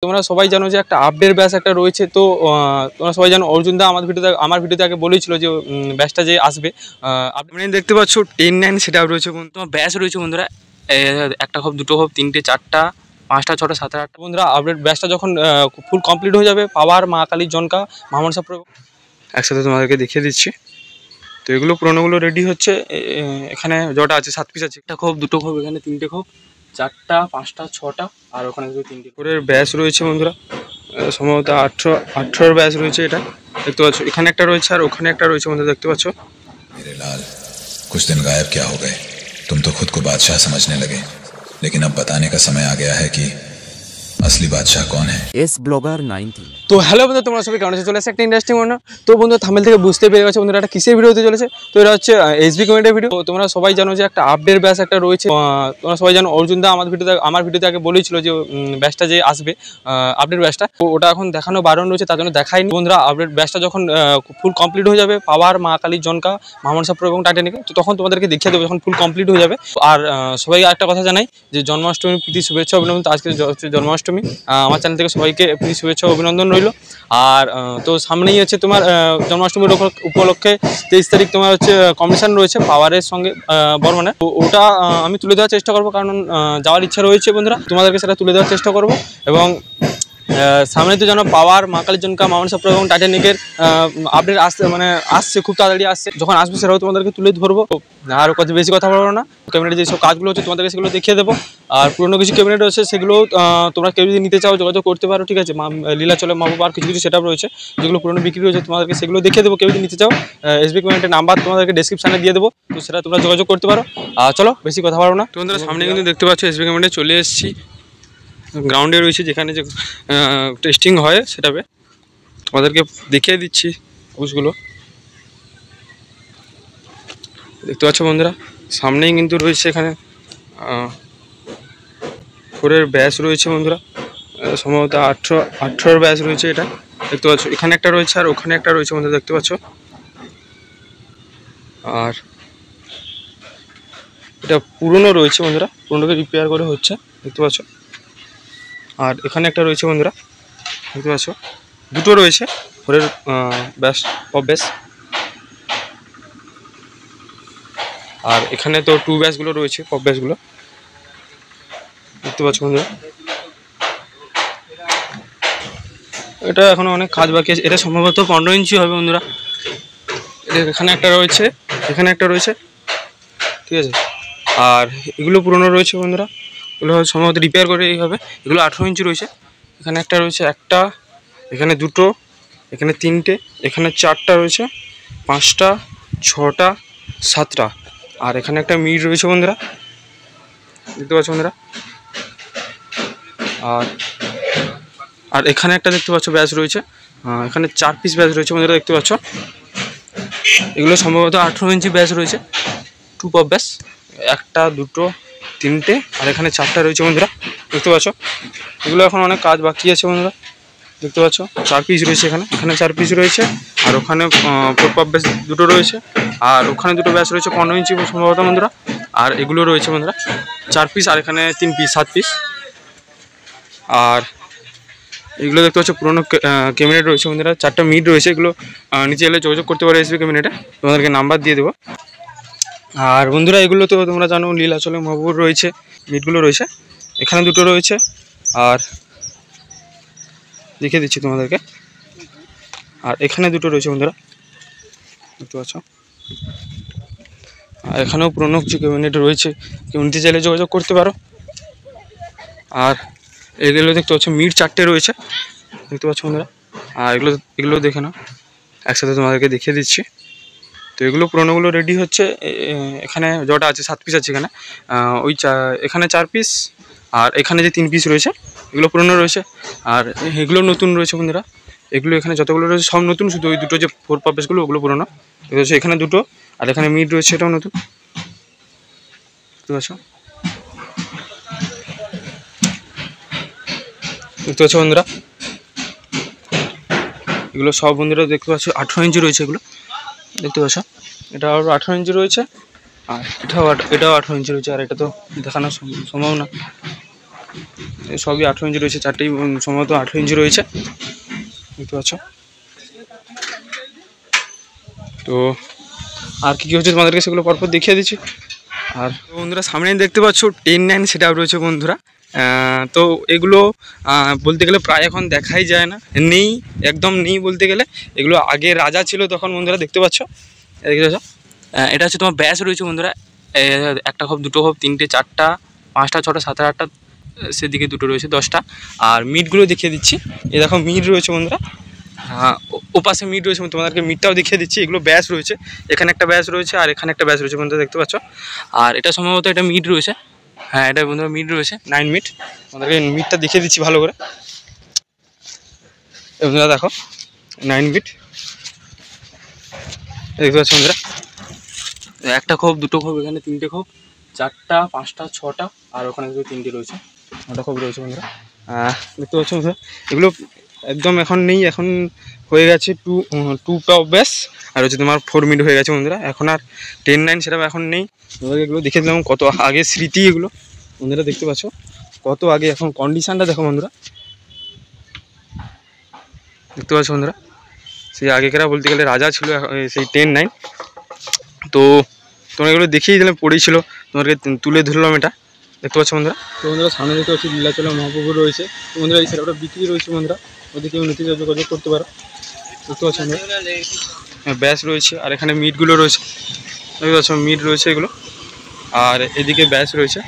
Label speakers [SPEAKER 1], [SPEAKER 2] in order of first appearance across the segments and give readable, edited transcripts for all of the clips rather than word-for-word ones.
[SPEAKER 1] তোমরা সবাই জানো যে একটা আপডেট ব্যাচ একটা রয়েছে। তো তোমরা সবাই জানো অর্জুনদা আমার ভিডিওতে আগে বলেছিল যে ব্যাচটা যে আসবে। আপনি দেখতে পাচ্ছ 10-9 সেট আপ রয়েছে, তোমার ব্যাচ রয়েছে বন্ধুরা। একটা হোক, দুটো হোক, তিনটে, চারটা, পাঁচটা, ছটা, সাতটা, আটটা বন্ধুরা। আপডেট ব্যাচটা যখন ফুল কমপ্লিট হয়ে যাবে, পাওয়ার, মা কালীর জনকা, মামনসা প্রয়োগ একসাথে তোমাদেরকে দেখিয়ে দিচ্ছি। তো এগুলো পুরোনোগুলো রেডি হচ্ছে। এখানে যটা আছে 7 পিস আছে। একটা খোপ, দুটো খোপ, এখানে তিনটে খোপ, চারটা, পাঁচটা, ছটা, আর ওখানে তিনটে করে ব্যাচ রয়েছে বন্ধুরা। সম্ভবত 18 ব্যাচ রয়েছে। এটা দেখতে পাচ্ছ, এখানে একটা রয়েছে আর ওখানে একটা রয়েছে বন্ধুরা, দেখতে পাচ্ছ।
[SPEAKER 2] मेरे लाल, कुछ दिन गायब क्या हो गए? तुम तो खुद को बादशाह समझने लगे, लेकिन अब बताने का समय आ गया है कि असली बादशाह कौन है।
[SPEAKER 3] S blogger 19।
[SPEAKER 1] তো হ্যালো বন্ধু, তোমরা সবাই কেমন আছো? চলে আসছে একটা ইন্টারেস্টিং মনে। তো বন্ধু থাম্বনেল থেকে বুঝতে পেরে গেছো বন্ধুরা এটা কিসের ভিডিও হতে চলেছে। তো এটা হচ্ছে এসবি কমেন্টের ভিডিও। তো তোমরা সবাই জানো যে একটা আপডেট ব্যাচ একটা রয়েছে। তোমরা সবাই জানো অর্জুনদা আমার ভিডিওতে আগে বলেছিল যে ব্যাচটা যে আসবে, আপডেট ব্যাচটা। তো ওটা এখন দেখানো বারণ রয়েছে, তার জন্য দেখায়নি বন্ধুরা। আপডেট ব্যাচটা যখন ফুল কমপ্লিট হয়ে যাবে, পাওয়ার, মা কালীর জনকা, মামনসা প্রয়োগ এবং টাইটানিক, তো তখন তোমাদেরকে দেখিয়ে দেবো যখন ফুল কমপ্লিট হয়ে যাবে। আর সবাই একটা কথা জানাই যে জন্মাষ্টমীর প্রীতি শুভেচ্ছা অভিনন্দন। আজকে জন্মাষ্টমী, আমার চ্যানেল থেকে সবাইকে প্রীতি শুভেচ্ছা অভিনন্দন রইল। আর তো সামনেই হচ্ছে তোমার জন্মাষ্টমীর উপলক্ষে 23 তারিখ তোমার হচ্ছে কম্পিটিশন রয়েছে পাওয়ারের সঙ্গে বর্মনের। তো ওটা আমি তুলে দেওয়ার চেষ্টা করবো, কারণ যাওয়ার ইচ্ছা রয়েছে বন্ধুরা। তোমাদেরকে সেটা তুলে দেওয়ার চেষ্টা করবো। এবং সামনে তো জানো পাওয়ার, মা কালীর জনকা, মামনসা প্রয়োগ এবং টাইটানিকের আপডেট আসছে খুব তাড়াতাড়ি আসছে। যখন আসবে সেটাও তোমাদেরকে তুলে ধরবো। আর বেশি কথা বলবো না। ক্যাবিনেটে যেসব কাজগুলো হচ্ছে তোমাদেরকে সেগুলো দেখিয়ে দেবো। আর পুরোনো কিছু ক্যাবিনেট রয়েছে, সেগুলো তোমরা কেউ যদি নিতে চাও যোগাযোগ করতে পারো, ঠিক আছে। লীলাচলে মা বাবা আর কিছু সেট আপ রয়েছে, যেগুলো পুরোনো বিক্রি রয়েছে, তোমাদেরকে সেগুলো দেখিয়ে দেবো। কেউ যদি নিতে চাও এসবি ক্যাবিনেটের নাম্বার তোমাদেরকে ডেসক্রিপশানে দিয়ে দেবো, তো সেটা তোমরা যোগাযোগ করতে পারো। চলো বেশি কথা বলবো না। তোমাদের সামনে কিন্তু দেখতে পাচ্ছ এসবি ক্যাবিনেটে চলে এসেছি। গ্রাউন্ডে রয়েছে যেখানে যে টেস্টিং হয় সেটাবে তোমাদেরকে দেখিয়ে দিচ্ছি কোর্সগুলো। দেখতে পাচ্ছ বন্ধুরা, সামনেই কিন্তু রয়েছে এখানে ফোরের ব্যাচ রয়েছে বন্ধুরা। সম্ভবত 18 ব্যাচ রয়েছে। এটা দেখতে পাচ্ছ, এখানে একটা রয়েছে আর ওখানে একটা রয়েছে বন্ধুরা, দেখতে পাচ্ছ। আর এটা পুরনো রয়েছে বন্ধুরা, পুরনোকে রিপেয়ার করে হচ্ছে, দেখতে পাচ্ছ। আর এখানে একটা রয়েছে বন্ধুরা, দেখতে পাচ্ছ। দুটো রয়েছে ফোরের ব্যাচ, পপ ব্যাচ। আর এখানে তো 2 ব্যাচগুলো রয়েছে, পপ ব্যাচগুলো, দেখতে পাচ্ছ বন্ধুরা। এটা এখনো অনেক কাজ বাকি আছে। এটা সম্ভবত 15 ইঞ্চি হবে বন্ধুরা। এখানে একটা রয়েছে, এখানে একটা রয়েছে, ঠিক আছে। আর এগুলো পুরনো রয়েছে বন্ধুরা, এগুলো সম্ভবত রিপেয়ার করে এই হবে। এগুলো 18 ইঞ্চি রয়েছে। এখানে একটা রয়েছে, একটা, এখানে দুটো, এখানে তিনটে, এখানে চারটা রয়েছে, পাঁচটা, ছটা, সাতটা। আর এখানে একটা মিড রয়েছে বন্ধুরা, দেখতে পাচ্ছ বন্ধুরা। আর এখানে একটা দেখতে পাচ্ছ ব্যাচ রয়েছে। এখানে 4 পিস ব্যাচ রয়েছে বন্ধুরা, দেখতে পাচ্ছ। এগুলো সম্ভবত 18 ইঞ্চি ব্যাচ রয়েছে, 2 পপ ব্যাচ। একটা, দুটো, তিনটে, আর এখানে 4টা রয়েছে বন্ধুরা, দেখতে পাচ্ছ। এগুলো এখন অনেক কাজ বাকি আছে বন্ধুরা, দেখতে পাচ্ছ। 4 পিস রয়েছে, এখানে 4 পিস রয়েছে। আর ওখানে 4 পপ ব্যাচ দুটো রয়েছে। আর ওখানে দুটো ব্যাচ রয়েছে 15 ইঞ্চি সম্ভবত বন্ধুরা। আর এগুলো রয়েছে বন্ধুরা 4 পিস। আর এখানে 3 পিস, 7 পিস। আর এগুলো দেখতে পাচ্ছ পুরোনো ক্যাবিনেট রয়েছে বন্ধুরা। 4টা মিড রয়েছে। এগুলো নিচে এলে যোগাযোগ করতে পারো এসবি ক্যাবিনেটে, তোমাদেরকে নাম্বার দিয়ে দেবো। আর বন্ধুরা এগুলো তো তোমরা জানো লীলাচলে মহাপুর রয়েছে, মিটগুলো রয়েছে। এখানে দুটো রয়েছে। আর দেখিয়ে দিচ্ছি তোমাদেরকে। আর এখানে দুটো রয়েছে বন্ধুরা, দেখতে পাচ্ছ। আর এখানেও পুরোনো কিছু ক্যাবিনেট রয়েছে, কেউ নিতে চাইলে যোগাযোগ করতে পারো। আর এগুলো দেখতে পাচ্ছ মিট 4টে রয়েছে, দেখতে পাচ্ছ বন্ধুরা। আর এগুলো দেখে নাও, একসাথে তোমাদেরকে দেখিয়ে দিচ্ছি। তো এগুলো পুরোনোগুলো রেডি হচ্ছে। এখানে যটা আছে 7 পিস আছে। এখানে 4 পিস। আর এখানে যে 3 পিস রয়েছে এগুলো পুরোনো রয়েছে। আর এগুলো নতুন রয়েছে বন্ধুরা। এগুলো এখানে যতগুলো রয়েছে সব নতুন, শুধু ওই দুটো যে 4 পপ ব্যাচগুলো ওগুলো পুরোনো। দেখতে পাচ্ছ এখানে দুটো। আর এখানে মিড রয়েছে, এটাও নতুন, দেখতে পাচ্ছ। দেখতে পাচ্ছ বন্ধুরা, এগুলো সব বন্ধুরা দেখতে পাচ্ছ 18 ইঞ্চি রয়েছে। এগুলো দেখতে পাচ্ছ, এটা আরও 18 ইঞ্চি রয়েছে। আর এটাও 18 ইঞ্চি রয়েছে। আর এটা তো দেখানো সম্ভব না। সবই 18 ইঞ্চি রয়েছে, চারটেই সম্ভবত 18 ইঞ্চি রয়েছে, দেখতে পাচ্ছ। তো আর কী কী হচ্ছে তোমাদেরকে সেগুলো পরপর দেখিয়ে দিচ্ছি। আর বন্ধুরা সামনে দেখতে পাচ্ছ 10-9 সেট আপ রয়েছে বন্ধুরা। তো এগুলো বলতে গেলে প্রায় এখন দেখাই যায় না, নেই, একদম নেই বলতে গেলে। এগুলো আগে রাজা ছিল তখন বন্ধুরা, দেখতে পাচ্ছ। দেখতে পাচ্ছ এটা হচ্ছে তোমার ব্যাস রয়েছে বন্ধুরা, একটা খোপ, দুটো খোপ, তিনটে, চারটা, পাঁচটা, ছটা, সাতটা, আটটা, সেদিকে দুটো রয়েছে, 10টা। আর মিটগুলো দেখিয়ে দিচ্ছি, এ দেখো মিট রয়েছে বন্ধুরা। ওপাশে মিট রয়েছে, তোমাদেরকে মিটটাও দেখিয়ে দিচ্ছি। এগুলো ব্যাস রয়েছে, এখানে একটা ব্যাস রয়েছে আর এখানে একটা ব্যাস রয়েছে বন্ধুরা, দেখতে পাচ্ছ। আর এটা সম্ভবত এটা মিট রয়েছে, হ্যাঁ এটা বন্ধুরা মিট রয়েছে, 9 মিট। তোমাদেরকে মিটটা দেখিয়ে দিচ্ছি ভালো করে, বন্ধুরা দেখো 9 মিট, দেখতে পাচ্ছ বন্ধুরা। একটা খোপ, দুটো খোপ, এখানে তিনটে খোপ, চারটা, পাঁচটা, ছটা, আর ওখানে তিনটে রয়েছে, 9টা খোপ রয়েছে বন্ধুরা। দেখতে পাচ্ছ বন্ধুরা, এগুলো একদম এখন নেই, এখন হয়ে গেছে 2 টপ ব্যাস, আর হচ্ছে তোমার 4 মিট হয়ে গেছে বন্ধুরা। এখন আর 10-9 সেটা এখন নেই। তোমাদেরকে এগুলো দেখে দিলাম, কত আগে স্মৃতি এগুলো বন্ধুরা, দেখতে পাচ্ছ কত আগে। এখন কন্ডিশানটা দেখো বন্ধুরা, দেখতে পাচ্ছ বন্ধুরা, সেই আগেকারা বলতে গেলে রাজা ছিল সেই 10-9। তো তোমরা এগুলো দেখিয়ে দিলাম, পড়েছিল, তোমাদেরকে তুলে ধরলাম এটা, দেখতে পাচ্ছ বন্ধুরা। তো বন্ধুরা সামনে দেখতে পাচ্ছি লীলাচলা মহাপ্রভু রয়েছে। তো বন্ধুরা এই সেটআপটা বিক্রি রয়েছে বন্ধুরা, ওদের কেউ নিতে যোগাযোগ করতে পারো, দেখতে পাচ্ছ বন্ধুরা। ব্যাস রয়েছে আর এখানে মিটগুলো রয়েছে, দেখতে পাচ্ছ মিট রয়েছে এগুলো। আর এদিকে ব্যাস রয়েছে,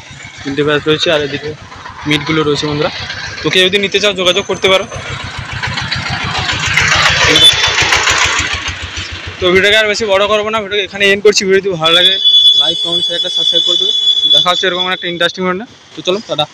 [SPEAKER 1] 3টে ব্যাস রয়েছে, আর এদিকে মিটগুলো রয়েছে বন্ধুরা। তো কেউ যদি নিতে চাও যোগাযোগ করতে পারো। তো ভিডিওকে আর বেশি বড় করবো না, ভিডিওকে এখানে এন্ড করছি। ভিডিও যদি ভালো লাগে লাইক, কমেন্ট, শেয়ার, একটা সাবস্ক্রাইব করে দেবে। দেখা হচ্ছে এরকম একটা ইন্টারেস্টিং ভিডিও। তো চলো টাটা।